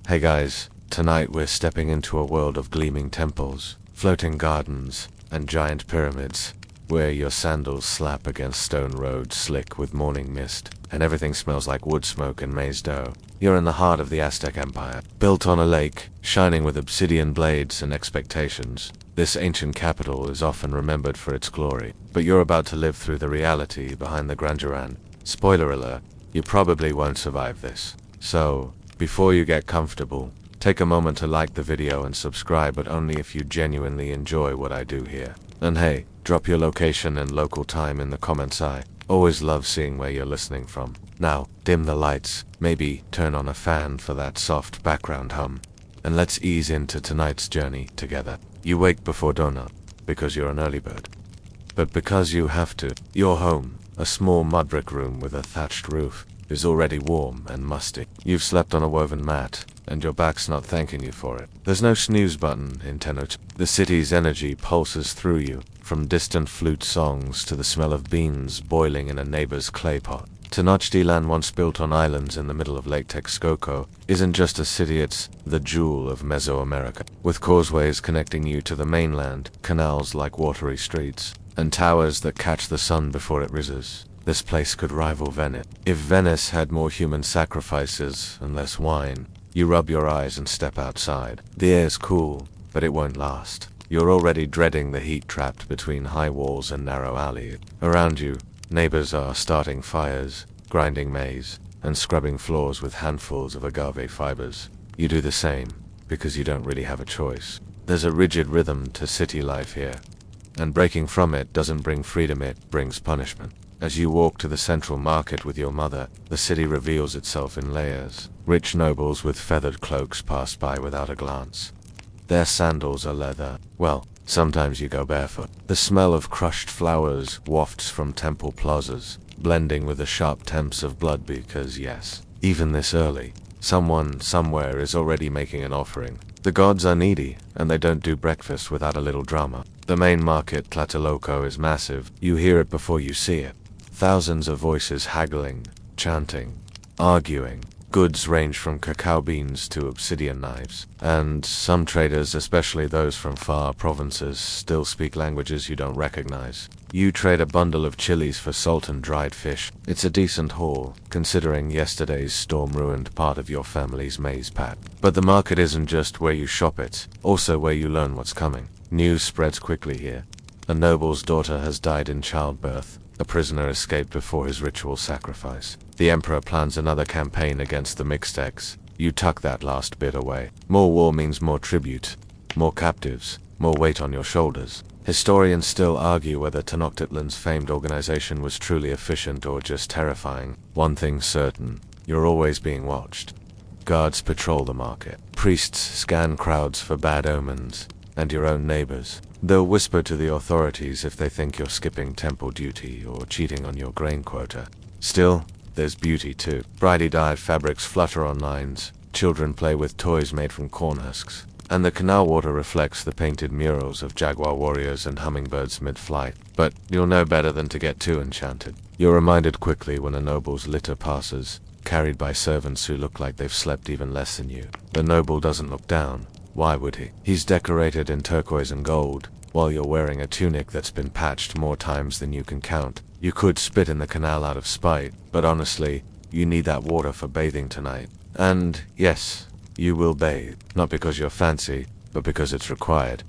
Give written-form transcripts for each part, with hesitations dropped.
Hey guys, tonight we're stepping into a world of gleaming temples, floating gardens, and giant pyramids, where your sandals slap against stone roads slick with morning mist, and everything smells like wood smoke and maize dough. You're in the heart of the Aztec Empire, built on a lake, shining with obsidian blades and expectations. This ancient capital is often remembered for its glory, but you're about to live through the reality behind the grandeur. Spoiler alert, you probably won't survive this. So, before you get comfortable, take a moment to like the video and subscribe, but only if you genuinely enjoy what I do here. And hey, drop your location and local time in the comments. I always love seeing where you're listening from. Now, dim the lights, maybe turn on a fan for that soft background hum, and let's ease into tonight's journey together. You wake before dawn, because you're an early bird. But because you have to. Your home, a small mud brick room with a thatched roof, is already warm and musty. You've slept on a woven mat, and your back's not thanking you for it. There's no snooze button in Tenochtitlan. The city's energy pulses through you, from distant flute songs to the smell of beans boiling in a neighbor's clay pot. Tenochtitlan, once built on islands in the middle of Lake Texcoco, isn't just a city, it's the jewel of Mesoamerica. With causeways connecting you to the mainland, canals like watery streets, and towers that catch the sun before it rises, this place could rival Venice. If Venice had more human sacrifices and less wine, you rub your eyes and step outside. The air's cool, but it won't last. You're already dreading the heat trapped between high walls and narrow alleys. Around you, neighbors are starting fires, grinding maize, and scrubbing floors with handfuls of agave fibers. You do the same, because you don't really have a choice. There's a rigid rhythm to city life here, and breaking from it doesn't bring freedom, it brings punishment. As you walk to the central market with your mother, the city reveals itself in layers. Rich nobles with feathered cloaks pass by without a glance. Their sandals are leather. Well, sometimes you go barefoot. The smell of crushed flowers wafts from temple plazas, blending with the sharp temps of blood, because yes, even this early, someone somewhere is already making an offering. The gods are needy, and they don't do breakfast without a little drama. The main market, Tlatelolco, is massive. You hear it before you see it. Thousands of voices haggling, chanting, arguing. Goods range from cacao beans to obsidian knives. And some traders, especially those from far provinces, still speak languages you don't recognize. You trade a bundle of chilies for salt and dried fish. It's a decent haul, considering yesterday's storm ruined part of your family's maize patch. But the market isn't just where you shop, it's also where you learn what's coming. News spreads quickly here. A noble's daughter has died in childbirth. A prisoner escaped before his ritual sacrifice. The emperor plans another campaign against the Mixtecs. You tuck that last bit away. More war means more tribute, more captives, more weight on your shoulders. Historians still argue whether Tenochtitlan's famed organization was truly efficient or just terrifying. One thing's certain, you're always being watched. Guards patrol the market. Priests scan crowds for bad omens. And your own neighbors. They'll whisper to the authorities if they think you're skipping temple duty or cheating on your grain quota. Still, there's beauty too. Brightly dyed fabrics flutter on lines, children play with toys made from corn husks, and the canal water reflects the painted murals of jaguar warriors and hummingbirds mid-flight. But you'll know better than to get too enchanted. You're reminded quickly when a noble's litter passes, carried by servants who look like they've slept even less than you. The noble doesn't look down. Why would he? He's decorated in turquoise and gold, while you're wearing a tunic that's been patched more times than you can count. You could spit in the canal out of spite, but honestly, you need that water for bathing tonight. And yes, you will bathe, not because you're fancy, but because it's required.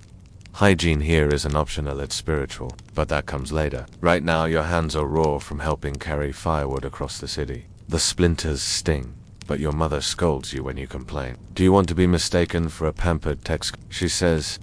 Hygiene here isn't optional, it's spiritual, but that comes later. Right now, your hands are raw from helping carry firewood across the city. The splinters sting, but your mother scolds you when you complain. Do you want to be mistaken for a pampered Tex? She says,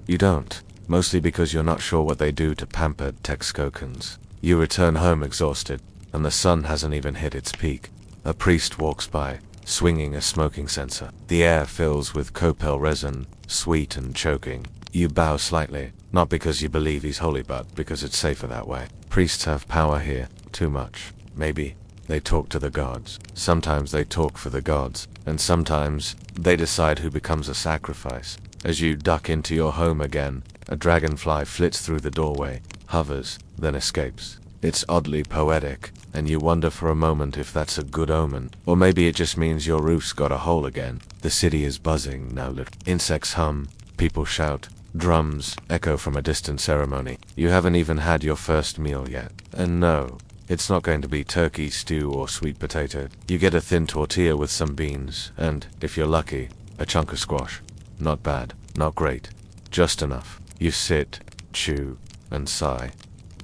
you don't, mostly because you're not sure what they do to pampered Texcocans. You return home exhausted, and the sun hasn't even hit its peak. A priest walks by, swinging a smoking censer. The air fills with copal resin, sweet and choking. You bow slightly, not because you believe he's holy, but because it's safer that way. Priests have power here, too much, maybe. They talk to the gods. Sometimes they talk for the gods, and sometimes they decide who becomes a sacrifice. As you duck into your home again, a dragonfly flits through the doorway, hovers, then escapes. It's oddly poetic, and you wonder for a moment if that's a good omen, or maybe it just means your roof's got a hole again. The city is buzzing now. Insects hum, people shout, drums echo from a distant ceremony. You haven't even had your first meal yet. And no, it's not going to be turkey, stew, or sweet potato. You get a thin tortilla with some beans, and, if you're lucky, a chunk of squash. Not bad, not great, just enough. You sit, chew, and sigh.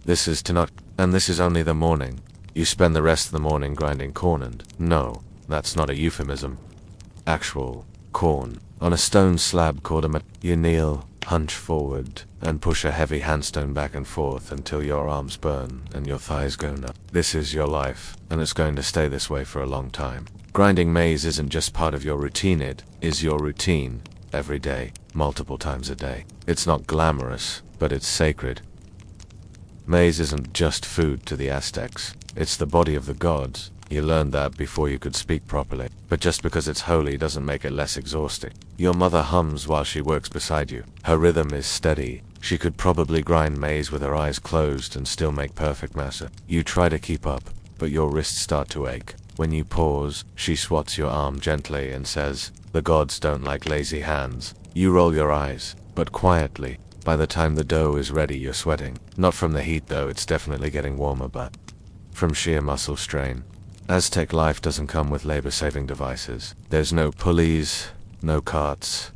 This is and this is only the morning. You spend the rest of the morning grinding corn and, no, that's not a euphemism. Actual corn. On a stone slab called a you kneel, hunch forward, and push a heavy handstone back and forth until your arms burn and your thighs go numb. This is your life, and it's going to stay this way for a long time. Grinding maize isn't just part of your routine, it is your routine, every day, multiple times a day. It's not glamorous, but it's sacred. Maize isn't just food to the Aztecs, it's the body of the gods. You learned that before you could speak properly. But just because it's holy doesn't make it less exhausting. Your mother hums while she works beside you. Her rhythm is steady. She could probably grind maize with her eyes closed and still make perfect masa. You try to keep up, but your wrists start to ache. When you pause, she swats your arm gently and says, "The gods don't like lazy hands." You roll your eyes, but quietly. By the time the dough is ready, you're sweating. Not from the heat though, it's definitely getting warmer, but from sheer muscle strain. Aztec life doesn't come with labor-saving devices. There's no pulleys, no carts,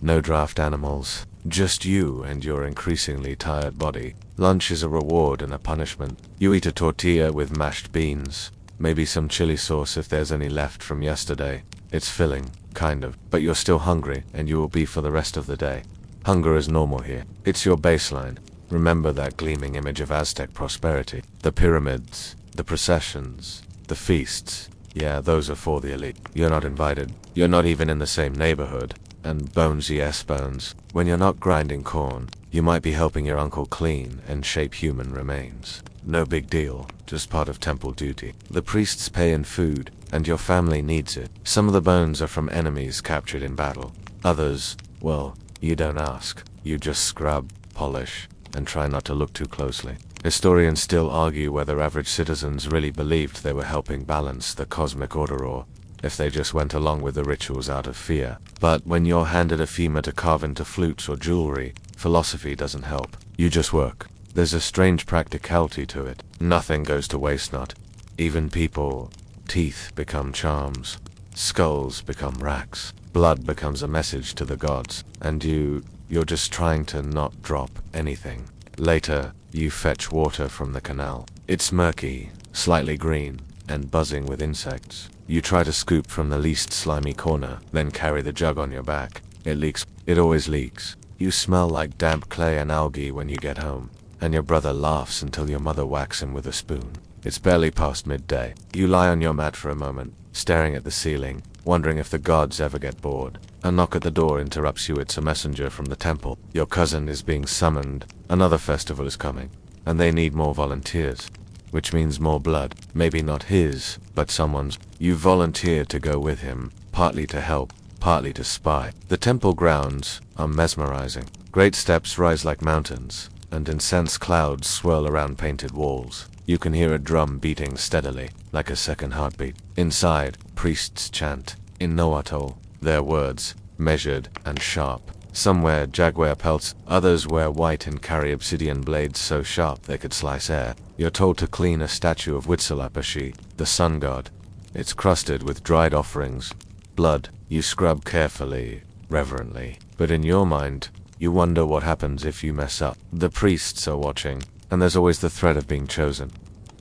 no draft animals, just you and your increasingly tired body. Lunch is a reward and a punishment. You eat a tortilla with mashed beans, maybe some chili sauce if there's any left from yesterday. It's filling, kind of, but you're still hungry, and you will be for the rest of the day. Hunger is normal here. It's your baseline. Remember that gleaming image of Aztec prosperity. The pyramids, the processions, the feasts. Yeah, those are for the elite. You're not invited. You're not even in the same neighborhood. And bones, yes, bones. When you're not grinding corn, you might be helping your uncle clean and shape human remains. No big deal, just part of temple duty. The priests pay in food, and your family needs it. Some of the bones are from enemies captured in battle. Others, well, you don't ask. You just scrub, polish, and try not to look too closely. Historians still argue whether average citizens really believed they were helping balance the cosmic order or if they just went along with the rituals out of fear. But when you're handed a femur to carve into flutes or jewelry, philosophy doesn't help. You just work. There's a strange practicality to it. Nothing goes to waste, not even people. Teeth become charms. Skulls become racks. Blood becomes a message to the gods. And you're just trying to not drop anything. Later, you fetch water from the canal. It's murky, slightly green, and buzzing with insects. You try to scoop from the least slimy corner, then carry the jug on your back. It leaks. It always leaks. You smell like damp clay and algae when you get home, and your brother laughs until your mother whacks him with a spoon. It's barely past midday. You lie on your mat for a moment, staring at the ceiling, wondering if the gods ever get bored. A knock at the door interrupts you. It's a messenger from the temple. Your cousin is being summoned. Another festival is coming, and they need more volunteers, which means more blood. Maybe not his, but someone's. You volunteer to go with him, partly to help, partly to spy. The temple grounds are mesmerizing. Great steps rise like mountains, and incense clouds swirl around painted walls. You can hear a drum beating steadily, like a second heartbeat. Inside, priests chant, in Nahuatl, their words, measured and sharp. Some wear jaguar pelts, others wear white and carry obsidian blades so sharp they could slice air. You're told to clean a statue of Huitzilopochtli, the sun god. It's crusted with dried offerings, blood. You scrub carefully, reverently. But in your mind, you wonder what happens if you mess up. The priests are watching, and there's always the threat of being chosen.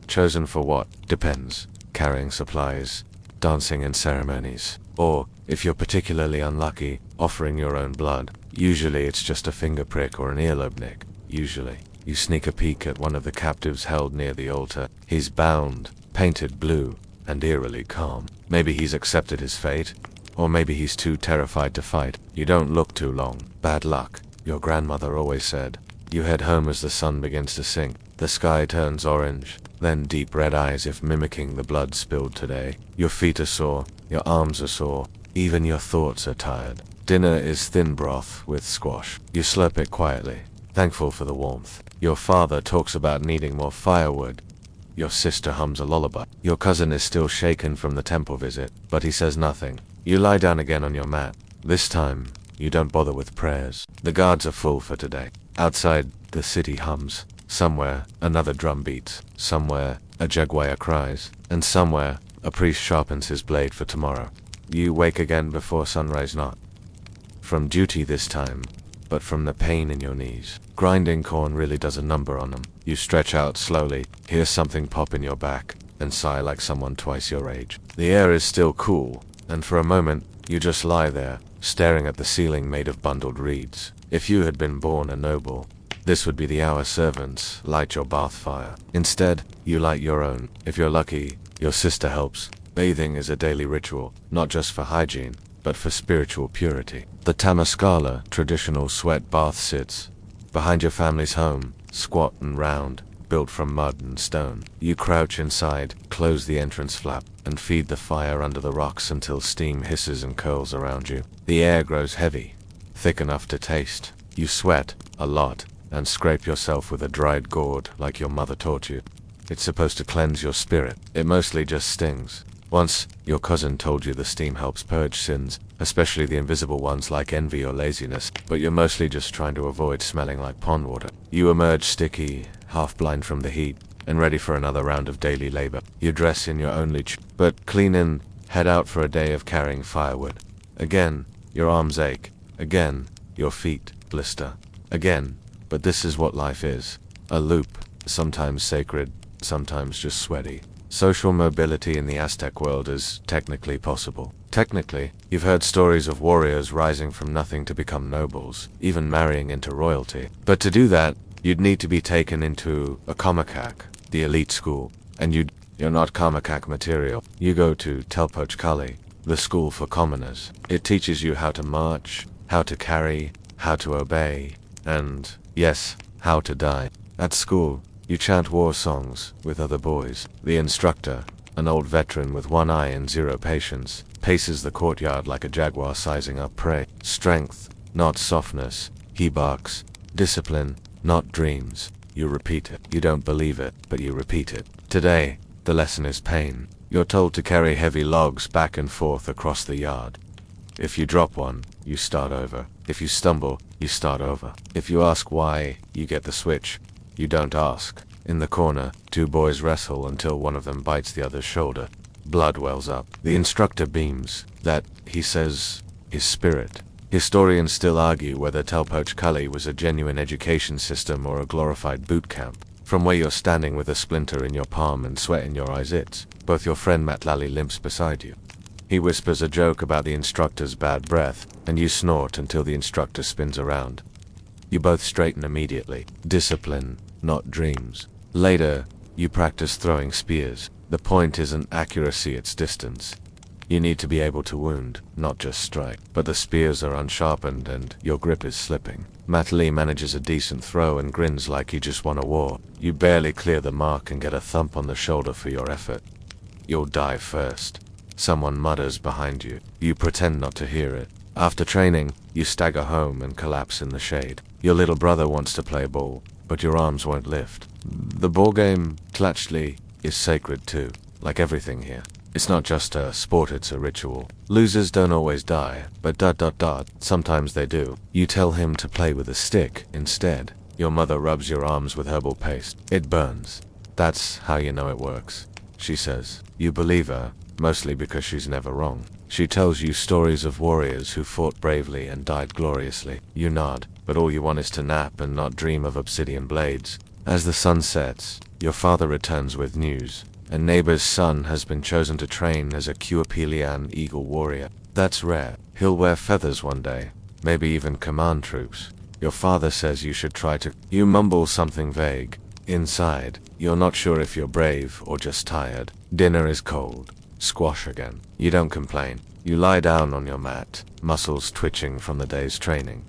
Chosen for what? Depends. Carrying supplies, dancing in ceremonies, or, if you're particularly unlucky, offering your own blood. Usually it's just a finger prick or an earlobe nick. Usually. You sneak a peek at one of the captives held near the altar. He's bound, painted blue, and eerily calm. Maybe he's accepted his fate, or maybe he's too terrified to fight. You don't look too long. Bad luck, your grandmother always said. You head home as the sun begins to sink. The sky turns orange, then deep red eyes if mimicking the blood spilled today. Your feet are sore, your arms are sore, even your thoughts are tired. Dinner is thin broth with squash. You slurp it quietly, thankful for the warmth. Your father talks about needing more firewood. Your sister hums a lullaby. Your cousin is still shaken from the temple visit, but he says nothing. You lie down again on your mat. This time, you don't bother with prayers. The guards are full for today. Outside, the city hums. Somewhere, another drum beats. Somewhere, a jaguar cries. And somewhere, a priest sharpens his blade for tomorrow. You wake again before sunrise, not from duty this time, but from the pain in your knees. Grinding corn really does a number on them. You stretch out slowly, hear something pop in your back, and sigh like someone twice your age. The air is still cool, and for a moment, you just lie there, staring at the ceiling made of bundled reeds. If you had been born a noble, this would be the hour servants light your bath fire. Instead, you light your own. If you're lucky, your sister helps. Bathing is a daily ritual, not just for hygiene, but for spiritual purity. The Tamaskala traditional sweat bath sits behind your family's home, squat and round, built from mud and stone. You crouch inside, close the entrance flap, and feed the fire under the rocks until steam hisses and curls around you. The air grows heavy, thick enough to taste. You sweat a lot and scrape yourself with a dried gourd like your mother taught you. It's supposed to cleanse your spirit. It mostly just stings. Once, your cousin told you the steam helps purge sins, especially the invisible ones like envy or laziness, but you're mostly just trying to avoid smelling like pond water. You emerge sticky, half-blind from the heat, and ready for another round of daily labor. You dress in your only but clean in, head out for a day of carrying firewood. Again, your arms ache. Again, your feet blister. Again, but this is what life is. A loop, sometimes sacred, sometimes just sweaty. Social mobility in the Aztec world is technically possible. Technically, you've heard stories of warriors rising from nothing to become nobles, even marrying into royalty. But to do that, you'd need to be taken into a Comicac, the elite school, and you're not Comicac material. You go to Tenochtitlan, the school for commoners. It teaches you how to march, how to carry, how to obey, and, yes, how to die. At school, you chant war songs with other boys. The instructor, an old veteran with one eye and zero patience, paces the courtyard like a jaguar sizing up prey. Strength, not softness, he barks. Discipline, not dreams. You repeat it. You don't believe it, but you repeat it. Today, the lesson is pain. You're told to carry heavy logs back and forth across the yard. If you drop one, you start over. If you stumble, you start over. If you ask why, you get the switch. You don't ask. In the corner, two boys wrestle until one of them bites the other's shoulder. Blood wells up. The instructor beams. That, he says, is spirit. Historians still argue whether Tenochtitlan was a genuine education system or a glorified boot camp. From where you're standing with a splinter in your palm and sweat in your eyes, both your friend Matlali limps beside you. He whispers a joke about the instructor's bad breath, and you snort until the instructor spins around. You both straighten immediately. Discipline, not dreams. Later, you practice throwing spears. The point isn't accuracy, it's distance. You need to be able to wound, not just strike. But the spears are unsharpened and your grip is slipping. Matlali manages a decent throw and grins like he just won a war. You barely clear the mark and get a thump on the shoulder for your effort. You'll die first. Someone mutters behind you. You pretend not to hear it. After training, you stagger home and collapse in the shade. Your little brother wants to play ball, but your arms won't lift. The ball game, Tlachtli, is sacred too, like everything here. It's not just a sport, it's a ritual. Losers don't always die, but sometimes they do. You tell him to play with a stick instead. Your mother rubs your arms with herbal paste. It burns. That's how you know it works, she says. You believe her, mostly because she's never wrong. She tells you stories of warriors who fought bravely and died gloriously. You nod, but all you want is to nap and not dream of obsidian blades. As the sun sets, your father returns with news. A neighbor's son has been chosen to train as a Cuapilian eagle warrior. That's rare. He'll wear feathers one day, maybe even command troops. Your father says you should try to... You mumble something vague. Inside, you're not sure if you're brave or just tired. Dinner is cold. Squash again. You don't complain. You lie down on your mat, muscles twitching from the day's training.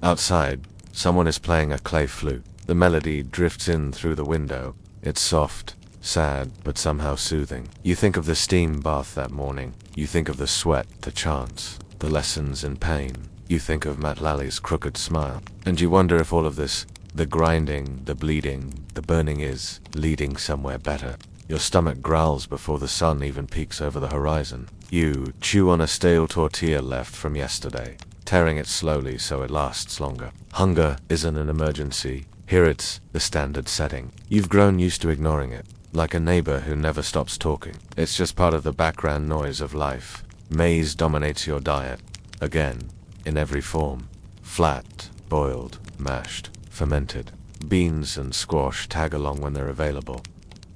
Outside, someone is playing a clay flute. The melody drifts in through the window. It's soft, sad, but somehow soothing. You think of the steam bath that morning. You think of the sweat, the chants, the lessons in pain. You think of Matlali's crooked smile. And you wonder if all of this, the grinding, the bleeding, the burning is leading somewhere better. Your stomach growls before the sun even peeks over the horizon. You chew on a stale tortilla left from yesterday, tearing it slowly so it lasts longer. Hunger isn't an emergency. Here it's the standard setting. You've grown used to ignoring it, like a neighbor who never stops talking. It's just part of the background noise of life. Maize dominates your diet. Again, in every form. Flat, boiled, mashed, fermented. Beans and squash tag along when they're available.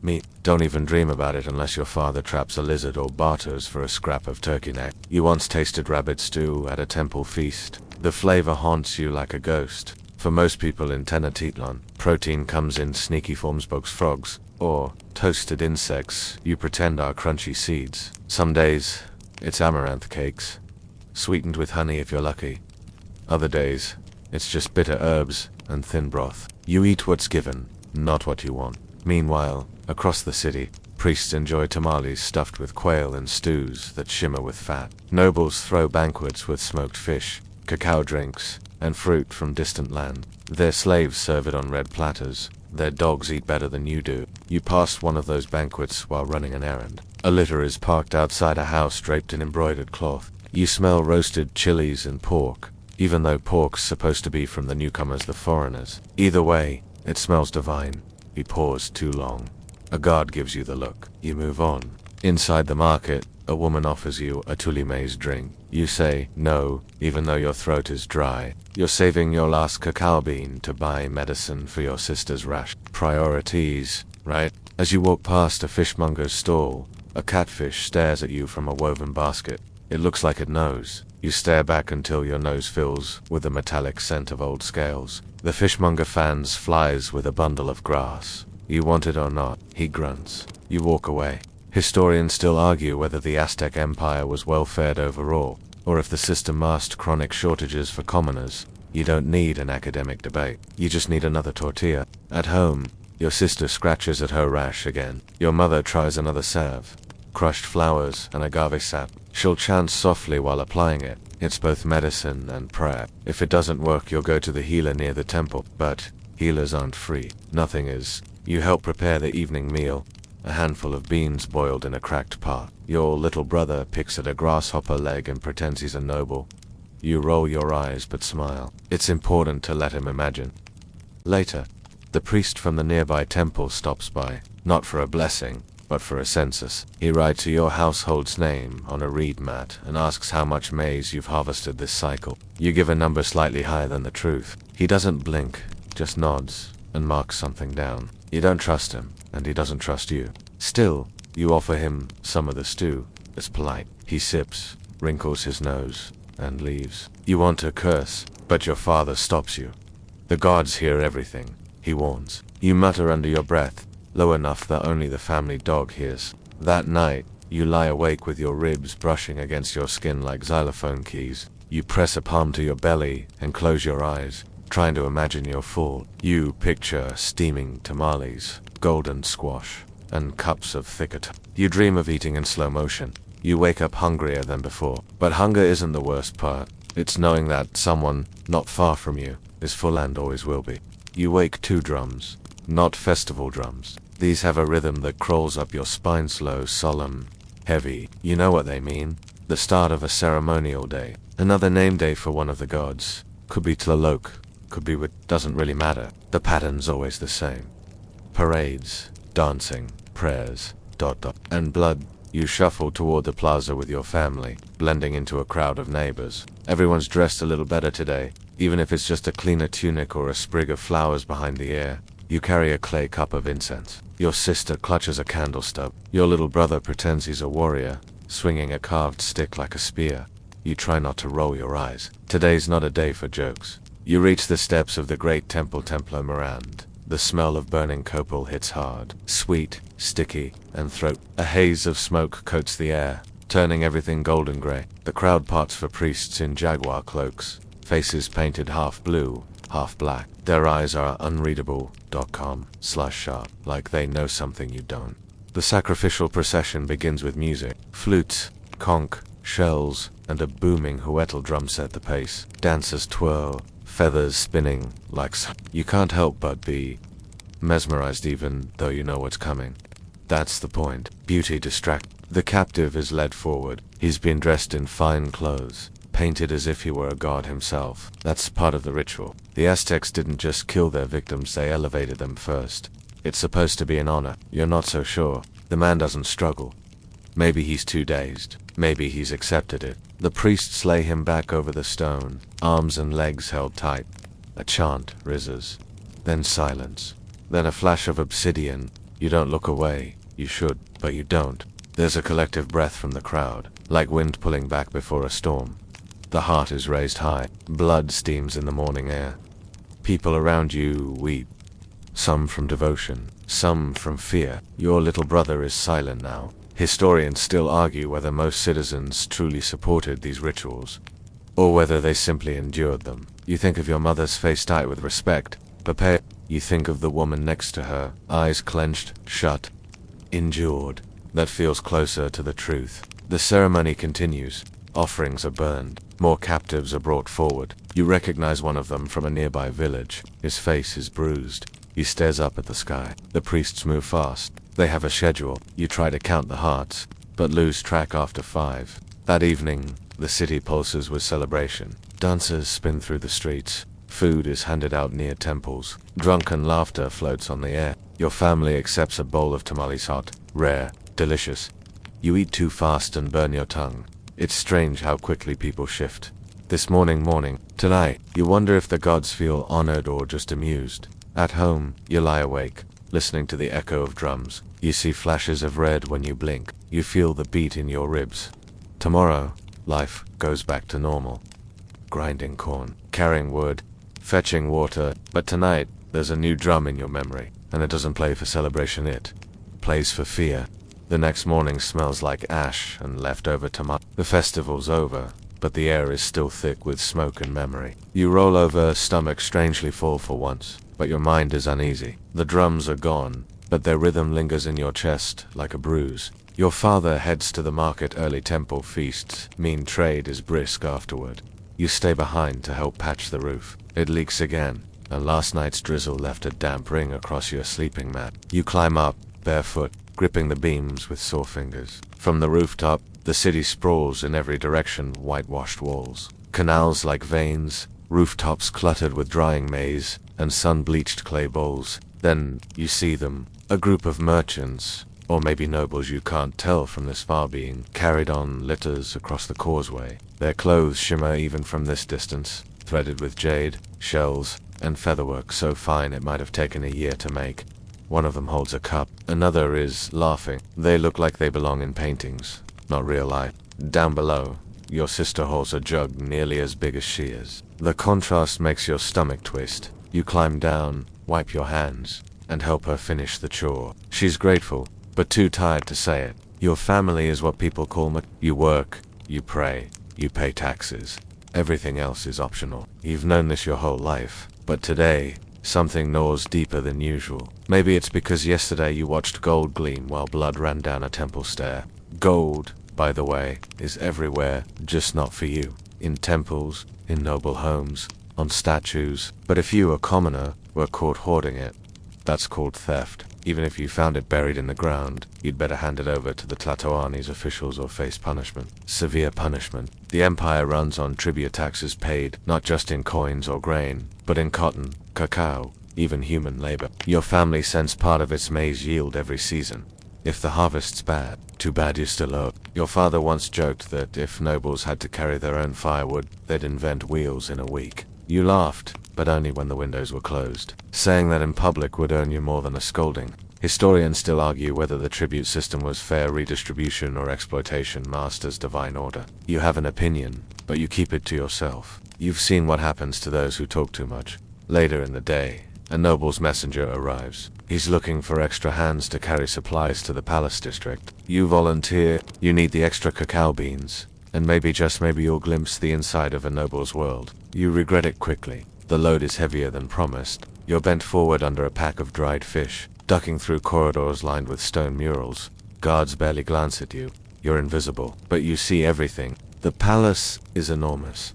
Meat, don't even dream about it unless your father traps a lizard or barters for a scrap of turkey neck. You once tasted rabbit stew at a temple feast. The flavor haunts you like a ghost. For most people in Tenochtitlan, protein comes in sneaky forms, box frogs, or toasted insects you pretend are crunchy seeds. Some days, it's amaranth cakes, sweetened with honey if you're lucky. Other days, it's just bitter herbs and thin broth. You eat what's given, not what you want. Meanwhile, across the city, priests enjoy tamales stuffed with quail and stews that shimmer with fat. Nobles throw banquets with smoked fish, cacao drinks, and fruit from distant land. Their slaves serve it on red platters. Their dogs eat better than you do. You pass one of those banquets while running an errand. A litter is parked outside a house draped in embroidered cloth. You smell roasted chilies and pork, even though pork's supposed to be from the newcomers, the foreigners. Either way, it smells divine. You pause too long. A guard gives you the look. You move on. Inside the market, a woman offers you a tule maize drink. You say no, even though your throat is dry. You're saving your last cacao bean to buy medicine for your sister's rash. Priorities, right? As you walk past a fishmonger's stall, a catfish stares at you from a woven basket. It looks like it knows. You stare back until your nose fills with the metallic scent of old scales. The fishmonger fans flies with a bundle of grass. You want it or not, he grunts. You walk away. Historians still argue whether the Aztec Empire was well-fed overall, or if the system masked chronic shortages for commoners. You don't need an academic debate. You just need another tortilla. At home, your sister scratches at her rash again. Your mother tries another salve. Crushed flowers and agave sap. She'll chant softly while applying it. It's both medicine and prayer. If it doesn't work, you'll go to the healer near the temple. But healers aren't free. Nothing is. You help prepare the evening meal. A handful of beans boiled in a cracked pot. Your little brother picks at a grasshopper leg and pretends he's a noble. You roll your eyes but smile. It's important to let him imagine. Later, the priest from the nearby temple stops by, not for a blessing, but for a census. He writes your household's name on a reed mat and asks how much maize you've harvested this cycle. You give a number slightly higher than the truth. He doesn't blink, just nods and marks something down. You don't trust him, and he doesn't trust you. Still, you offer him some of the stew. It's polite. He sips, wrinkles his nose, and leaves. You want to curse, but your father stops you. The gods hear everything, he warns. You mutter under your breath, low enough that only the family dog hears. That night, you lie awake with your ribs brushing against your skin like xylophone keys. You press a palm to your belly and close your eyes, trying to imagine you're full. You picture steaming tamales, golden squash, and cups of thicket. You dream of eating in slow motion. You wake up hungrier than before. But hunger isn't the worst part. It's knowing that someone, not far from you, is full and always will be. You wake to drums, not festival drums. These have a rhythm that crawls up your spine, slow, solemn, heavy. You know what they mean. The start of a ceremonial day. Another name day for one of the gods. Could be Tlaloc, could be what, doesn't really matter. The pattern's always the same. Parades, dancing, prayers, ... and blood. You shuffle toward the plaza with your family, blending into a crowd of neighbors. Everyone's dressed a little better today, even if it's just a cleaner tunic or a sprig of flowers behind the ear. You carry a clay cup of incense. Your sister clutches a candle stub. Your little brother pretends he's a warrior, swinging a carved stick like a spear. You try not to roll your eyes. Today's not a day for jokes. You reach the steps of the great Templo Morand. The smell of burning copal hits hard, sweet, sticky, and throat. A haze of smoke coats the air, turning everything golden gray. The crowd parts for priests in jaguar cloaks, faces painted half blue, half black. Their eyes are unreadable.com/sharp, like they know something you don't. The sacrificial procession begins with music. Flutes, conch, shells, and a booming huetel drum set the pace. Dancers twirl, feathers spinning like you can't help but be mesmerized even though you know what's coming. That's the point. Beauty distracts. The captive is led forward. He's been dressed in fine clothes, painted as if he were a god himself. That's part of the ritual. The Aztecs didn't just kill their victims, they elevated them first. It's supposed to be an honor. You're not so sure. The man doesn't struggle. Maybe he's too dazed. Maybe he's accepted it. The priests lay him back over the stone, arms and legs held tight. A chant rises. Then silence. Then a flash of obsidian. You don't look away. You should, but you don't. There's a collective breath from the crowd, like wind pulling back before a storm. The heart is raised high. Blood steams in the morning air. People around you weep. Some from devotion, some from fear. Your little brother is silent now. Historians still argue whether most citizens truly supported these rituals, or whether they simply endured them. You think of your mother's face tight with respect, prepared. You think of the woman next to her, eyes clenched, shut, endured. That feels closer to the truth. The ceremony continues. Offerings are burned. More captives are brought forward. You recognize one of them from a nearby village. His face is bruised. He stares up at the sky. The priests move fast. They have a schedule. You try to count the hearts, but lose track after 5. That evening, the city pulses with celebration. Dancers spin through the streets. Food is handed out near temples. Drunken laughter floats on the air. Your family accepts a bowl of tamales, hot, rare, delicious. You eat too fast and burn your tongue. It's strange how quickly people shift. This morning, tonight, you wonder if the gods feel honored or just amused. At home, you lie awake, listening to the echo of drums. You see flashes of red when you blink. You feel the beat in your ribs. Tomorrow, life goes back to normal. Grinding corn, carrying wood, fetching water. But tonight, there's a new drum in your memory, and it doesn't play for celebration, it plays for fear. The next morning smells like ash and leftover tomato. The festival's over, but the air is still thick with smoke and memory. You roll over, stomach strangely full for once, but your mind is uneasy. The drums are gone, but their rhythm lingers in your chest like a bruise. Your father heads to the market, early temple feasts. Mean trade is brisk afterward. You stay behind to help patch the roof. It leaks again, and last night's drizzle left a damp ring across your sleeping mat. You climb up, barefoot, gripping the beams with sore fingers. From the rooftop, the city sprawls in every direction, whitewashed walls, canals like veins, rooftops cluttered with drying maize, and sun-bleached clay bowls. Then you see them, a group of merchants, or maybe nobles you can't tell from this far, being carried on litters across the causeway. Their clothes shimmer even from this distance, threaded with jade, shells, and featherwork so fine it might have taken a year to make. One of them holds a cup, another is laughing. They look like they belong in paintings, not real life. Down below, your sister holds a jug nearly as big as she is. The contrast makes your stomach twist. You climb down, wipe your hands, and help her finish the chore. She's grateful, but too tired to say it. Your family is what people call you work, you pray, you pay taxes. Everything else is optional. You've known this your whole life, but today, something gnaws deeper than usual. Maybe it's because yesterday you watched gold gleam while blood ran down a temple stair. Gold, by the way, is everywhere, just not for you. In temples, in noble homes, on statues. But if you, a commoner, were caught hoarding it, that's called theft. Even if you found it buried in the ground, you'd better hand it over to the Tlatoani's officials or face punishment. Severe punishment. The empire runs on tribute taxes paid, not just in coins or grain, but in cotton, cacao, even human labor. Your family sends part of its maize yield every season. If the harvest's bad, too bad you still owe. Your father once joked that if nobles had to carry their own firewood, they'd invent wheels in a week. You laughed, but only when the windows were closed. Saying that in public would earn you more than a scolding. Historians still argue whether the tribute system was fair redistribution or exploitation, master's divine order. You have an opinion, but you keep it to yourself. You've seen what happens to those who talk too much. Later in the day, a noble's messenger arrives. He's looking for extra hands to carry supplies to the palace district. You volunteer. You need the extra cacao beans, and maybe, just maybe, you'll glimpse the inside of a noble's world. You regret it quickly. The load is heavier than promised. You're bent forward under a pack of dried fish, ducking through corridors lined with stone murals. Guards barely glance at you. You're invisible, but you see everything. The palace is enormous.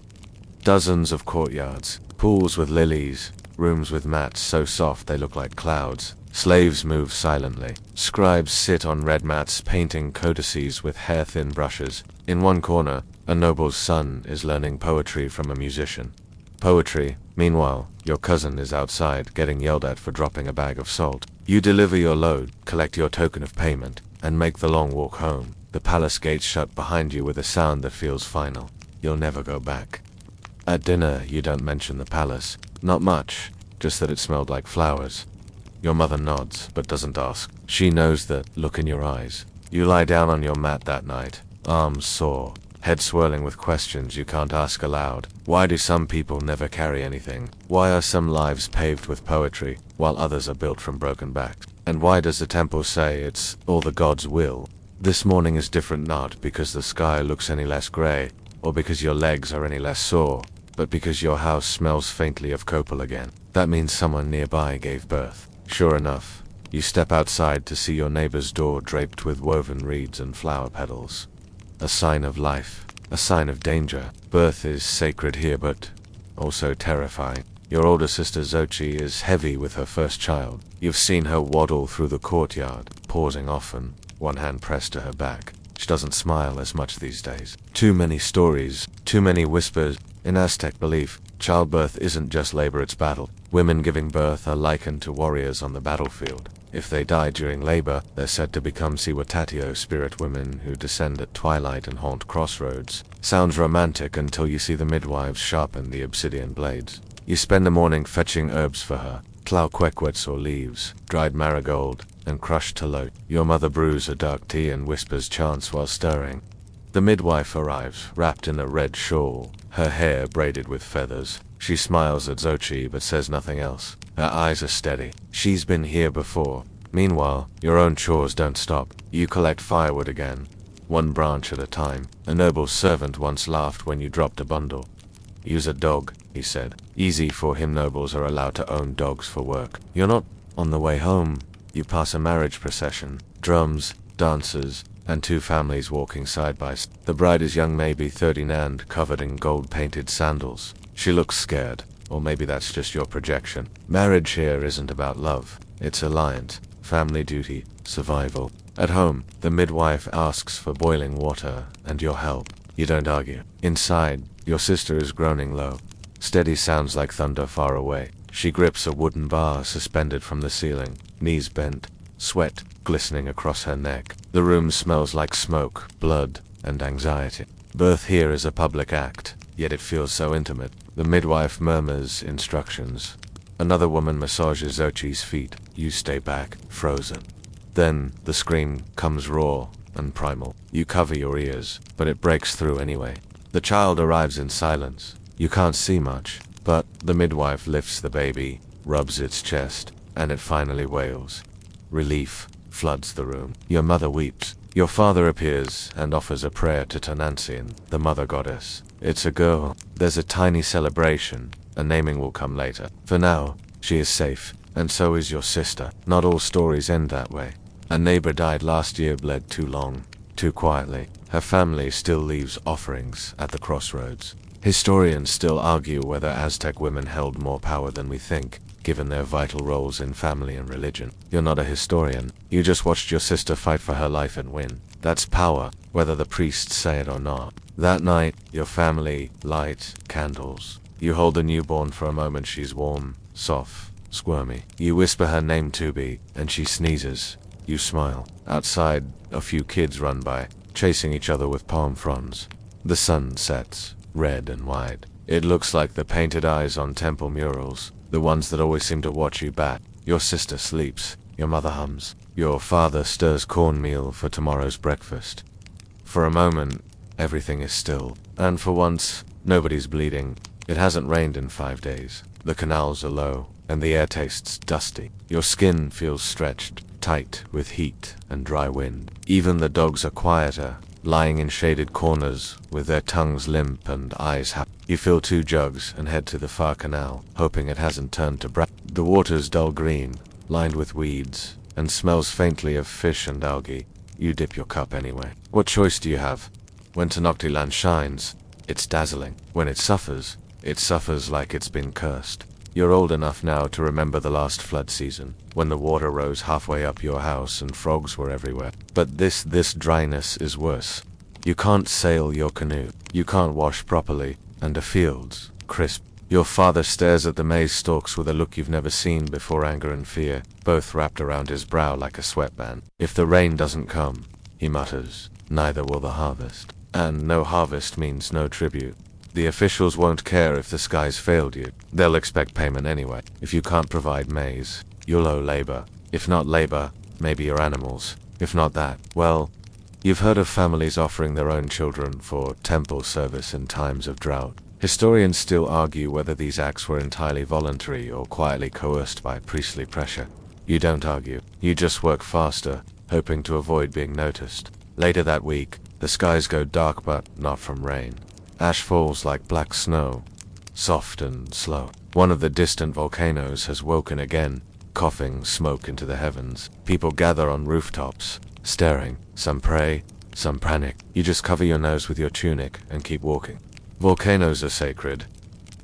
Dozens of courtyards, pools with lilies, rooms with mats so soft they look like clouds, Slaves move silently. Scribes sit on red mats painting codices with hair-thin brushes. In one corner, a noble's son is learning poetry from a musician. Poetry. Meanwhile, your cousin is outside getting yelled at for dropping a bag of salt. You deliver your load, collect your token of payment, and make the long walk home. The palace gates shut behind you with a sound that feels final. You'll never go back. At dinner, you don't mention the palace. Not much, just that it smelled like flowers. Your mother nods, but doesn't ask. She knows that look in your eyes. You lie down on your mat that night, arms sore, head swirling with questions you can't ask aloud. Why do some people never carry anything? Why are some lives paved with poetry, while others are built from broken backs? And why does the temple say it's all the gods' will? This morning is different not because the sky looks any less grey, or because your legs are any less sore, but because your house smells faintly of copal again. That means someone nearby gave birth. Sure enough, you step outside to see your neighbor's door draped with woven reeds and flower petals. A sign of life, a sign of danger. Birth is sacred here, but also terrifying. Your older sister Xochi is heavy with her first child. You've seen her waddle through the courtyard, pausing often, one hand pressed to her back. She doesn't smile as much these days. Too many stories, too many whispers. In Aztec belief, childbirth isn't just labor, it's battle. Women giving birth are likened to warriors on the battlefield. If they die during labor, they're said to become Siwatatio, spirit women who descend at twilight and haunt crossroads. Sounds romantic until you see the midwives sharpen the obsidian blades. You spend the morning fetching herbs for her, tlaoquequets or leaves, dried marigold, and crushed talote. Your mother brews a dark tea and whispers chants while stirring. The midwife arrives, wrapped in a red shawl, her hair braided with feathers. She smiles at Xochi but says nothing else. Her eyes are steady. She's been here before. Meanwhile, your own chores don't stop. You collect firewood again, one branch at a time. A noble servant once laughed when you dropped a bundle. Use a dog, he said. Easy for him, nobles are allowed to own dogs for work. You're not on the way home. You pass a marriage procession, drums, dancers, and two families walking side by side. The bride is young, maybe 30, and covered in gold-painted sandals. She looks scared, or maybe that's just your projection. Marriage here isn't about love. It's alliance, family duty, survival. At home, the midwife asks for boiling water and your help. You don't argue. Inside, your sister is groaning low. Steady sounds like thunder far away. She grips a wooden bar suspended from the ceiling, knees bent, sweat glistening across her neck. The room smells like smoke, blood, and anxiety. Birth here is a public act, yet it feels so intimate. The midwife murmurs instructions. Another woman massages Xochi's feet. You stay back, frozen. Then, the scream comes raw and primal. You cover your ears, but it breaks through anyway. The child arrives in silence. You can't see much, but the midwife lifts the baby, rubs its chest, and it finally wails. Relief floods the room. Your mother weeps. Your father appears and offers a prayer to Tonantzin, the mother goddess. It's a girl. There's a tiny celebration. A naming will come later. For now, she is safe, and so is your sister. Not all stories end that way. A neighbor died last year, bled too long, too quietly. Her family still leaves offerings at the crossroads. Historians still argue whether Aztec women held more power than we think, given their vital roles in family and religion. You're not a historian. You just watched your sister fight for her life and win. That's power, whether the priests say it or not. That night, your family light candles. You hold the newborn for a moment. She's warm, soft, squirmy. You whisper her name, Tubi, and she sneezes. You smile. Outside, a few kids run by, chasing each other with palm fronds. The sun sets, red and wide. It looks like the painted eyes on temple murals, the ones that always seem to watch you back. Your sister sleeps. Your mother hums. Your father stirs cornmeal for tomorrow's breakfast. For a moment, everything is still. And for once, nobody's bleeding. It hasn't rained in 5 days. The canals are low, and the air tastes dusty. Your skin feels stretched, tight with heat and dry wind. Even the dogs are quieter, lying in shaded corners with their tongues limp and eyes happy. You fill 2 jugs and head to the far canal, hoping it hasn't turned to brown. The water's dull green, lined with weeds, and smells faintly of fish and algae. You dip your cup anyway. What choice do you have? When tenochtitlan shines, it's dazzling. When it suffers like it's been cursed. You're old enough now to remember the last flood season, when the water rose halfway up your house and frogs were everywhere. But this dryness is worse. You can't sail your canoe. You can't wash properly, and the fields, crisp. Your father stares at the maize stalks with a look you've never seen before, anger and fear, both wrapped around his brow like a sweatband. If the rain doesn't come, he mutters, neither will the harvest. And no harvest means no tribute. The officials won't care if the skies failed you. They'll expect payment anyway. If you can't provide maize, you'll owe labor. If not labor, maybe your animals. If not that, well, you've heard of families offering their own children for temple service in times of drought. Historians still argue whether these acts were entirely voluntary or quietly coerced by priestly pressure. You don't argue. You just work faster, hoping to avoid being noticed. Later that week, the skies go dark, but not from rain. Ash falls like black snow, soft and slow. One of the distant volcanoes has woken again, coughing smoke into the heavens. People gather on rooftops, staring. Some pray, some panic. You just cover your nose with your tunic and keep walking. Volcanoes are sacred,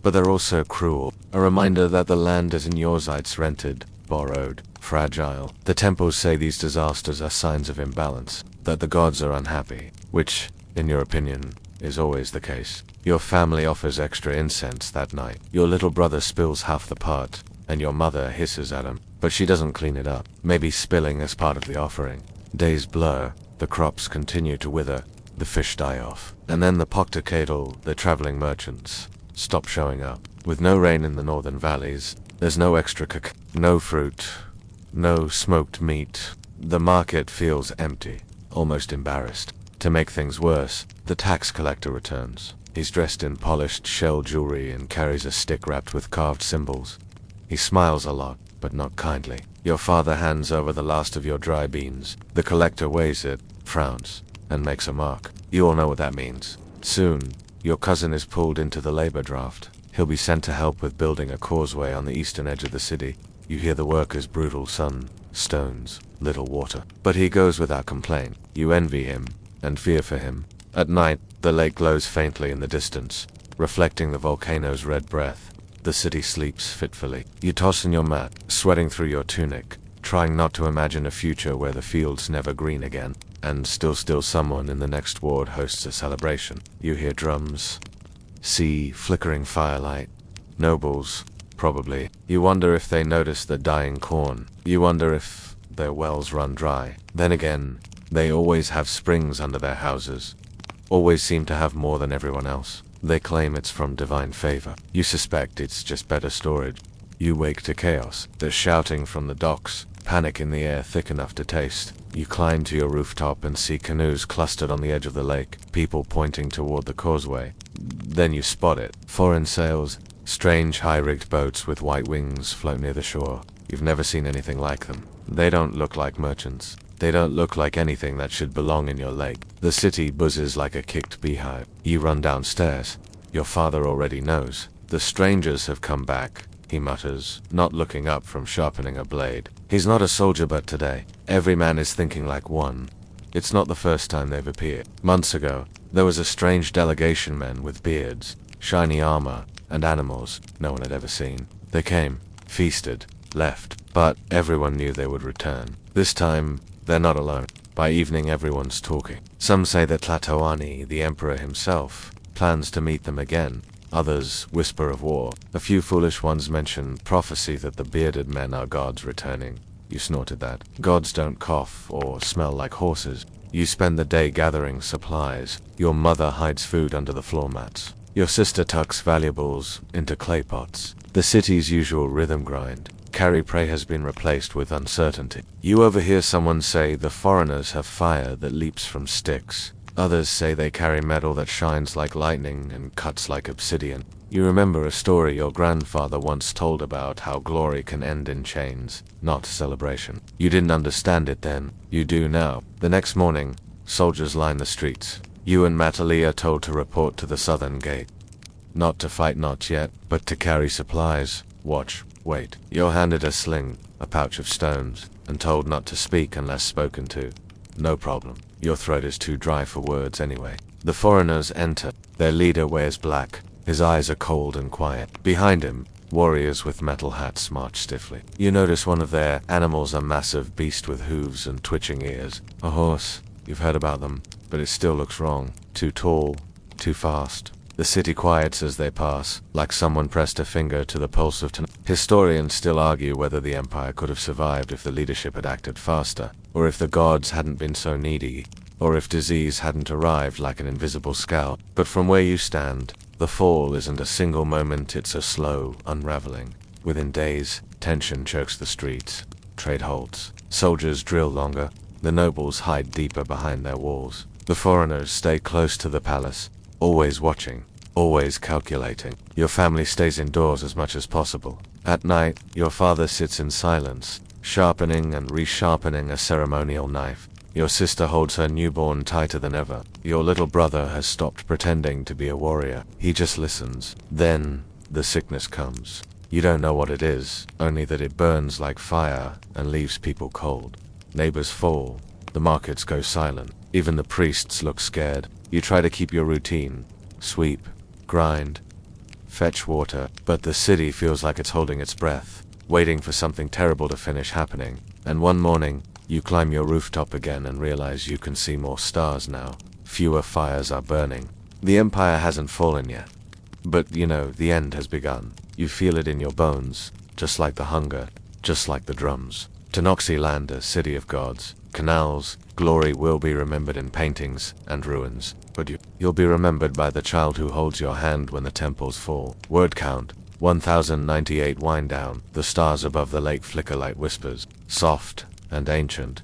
but they're also cruel. A reminder that the land isn't yours, it's rented, borrowed, fragile. The temples say these disasters are signs of imbalance, that the gods are unhappy, which, in your opinion, is always the case. Your family offers extra incense that night. Your little brother spills half the pot, and your mother hisses at him, but she doesn't clean it up, maybe spilling as part of the offering. Days blur, the crops continue to wither, the fish die off, and then the Poctocadle, the traveling merchants, stop showing up. With no rain in the northern valleys, there's no extra no fruit, no smoked meat. The market feels empty, almost embarrassed. To make things worse, the tax collector returns. He's dressed in polished shell jewelry and carries a stick wrapped with carved symbols. He smiles a lot, but not kindly. Your father hands over the last of your dry beans. The collector weighs it, frowns, and makes a mark. You all know what that means. Soon, your cousin is pulled into the labor draft. He'll be sent to help with building a causeway on the eastern edge of the city. You hear the workers' brutal sun, stones, little water. But he goes without complaint. You envy him, and fear for him. At night, the lake glows faintly in the distance, reflecting the volcano's red breath. The city sleeps fitfully. You toss in your mat, sweating through your tunic, trying not to imagine a future where the fields never green again. And still someone in the next ward hosts a celebration. You hear drums, see flickering firelight. Nobles, probably. You wonder if they notice the dying corn. You wonder if their wells run dry. Then again, they always have springs under their houses. Always seem to have more than everyone else. They claim it's from divine favor. You suspect it's just better storage. You wake to chaos. There's shouting from the docks, panic in the air thick enough to taste. You climb to your rooftop and see canoes clustered on the edge of the lake, people pointing toward the causeway. Then you spot it. Foreign sails, strange high-rigged boats with white wings float near the shore. You've never seen anything like them. They don't look like merchants. They don't look like anything that should belong in your lake. The city buzzes like a kicked beehive. You run downstairs. Your father already knows. The strangers have come back, he mutters, not looking up from sharpening a blade. He's not a soldier, but today, every man is thinking like one. It's not the first time they've appeared. Months ago, there was a strange delegation, men with beards, shiny armor, and animals no one had ever seen. They came, feasted, left, but everyone knew they would return. This time, they're not alone. By evening, everyone's talking. Some say that Tlatoani, the emperor himself, plans to meet them again. Others whisper of war. A few foolish ones mention prophecy that the bearded men are gods returning. You snorted that. Gods don't cough or smell like horses. You spend the day gathering supplies. Your mother hides food under the floor mats. Your sister tucks valuables into clay pots. The city's usual rhythm grind. Carry prey has been replaced with uncertainty. You overhear someone say the foreigners have fire that leaps from sticks. Others say they carry metal that shines like lightning and cuts like obsidian. You remember a story your grandfather once told about how glory can end in chains, not celebration. You didn't understand it then. You do now. The next morning, soldiers line the streets. You and Matalia are told to report to the southern gate. Not to fight, not yet, but to carry supplies. Watch, wait. You're handed a sling, a pouch of stones, and told not to speak unless spoken to. No problem. Your throat is too dry for words anyway. The foreigners enter. Their leader wears black. His eyes are cold and quiet. Behind him, Warriors with metal hats march stiffly. You notice one of their animals, a massive beast with hooves and twitching ears. A horse. You've heard about them, but it still looks wrong. Too tall, too fast. The city quiets as they pass, like someone pressed a finger to the pulse of Historians still argue whether the empire could have survived if the leadership had acted faster, or if the gods hadn't been so needy, or if disease hadn't arrived like an invisible scourge. But from where you stand, the fall isn't a single moment, it's a slow unraveling. Within days, tension chokes the streets, trade halts, soldiers drill longer, the nobles hide deeper behind their walls. The foreigners stay close to the palace, always watching, always calculating. Your family stays indoors as much as possible. At night, your father sits in silence, sharpening and resharpening a ceremonial knife. Your sister holds her newborn tighter than ever. Your little brother has stopped pretending to be a warrior. He just listens. Then, the sickness comes. You don't know what it is, only that it burns like fire and leaves people cold. Neighbors fall. The markets go silent. Even the priests look scared. You try to keep your routine. Sweep, grind, fetch water, but the city feels like it's holding its breath, waiting for something terrible to finish happening. And one morning, you climb your rooftop again and realize you can see more stars now. Fewer fires are burning. The empire hasn't fallen yet. But, the end has begun. You feel it in your bones, just like the hunger, just like the drums. Tenochtitlan, a city of gods. Canals, glory will be remembered in paintings and ruins. But you'll be remembered by the child who holds your hand when the temples fall. Word count, 1098. Wind down. The stars above the lake flicker like whispers, soft and ancient.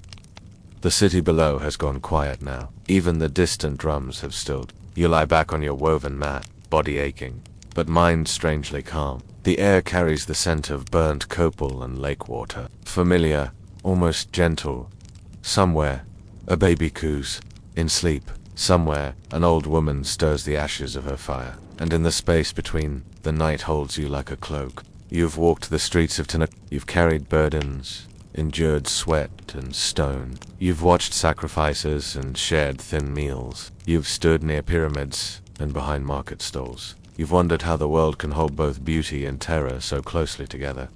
The city below has gone quiet now. Even the distant drums have stilled. You lie back on your woven mat, body aching, but mind strangely calm. The air carries the scent of burnt copal and lake water. Familiar, almost gentle. Somewhere, a baby coos. In sleep, somewhere, an old woman stirs the ashes of her fire. And in the space between, the night holds you like a cloak. You've walked the streets of Tenochtitlan. You've carried burdens, endured sweat and stone. You've watched sacrifices and shared thin meals. You've stood near pyramids and behind market stalls. You've wondered how the world can hold both beauty and terror so closely together.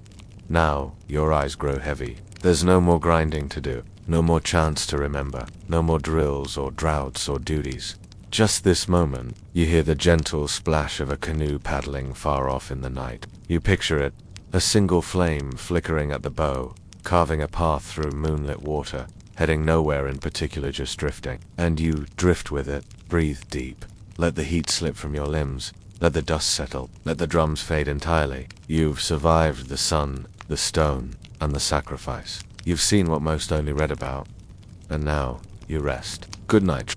Now, your eyes grow heavy. There's no more grinding to do. No more chants to remember. No more drills or droughts or duties. Just this moment, you hear the gentle splash of a canoe paddling far off in the night. You picture it, a single flame flickering at the bow, carving a path through moonlit water, heading nowhere in particular, just drifting. And you drift with it, breathe deep. Let the heat slip from your limbs. Let the dust settle. Let the drums fade entirely. You've survived the sun, the stone, and the sacrifice. You've seen what most only read about. And now, you rest. Good night.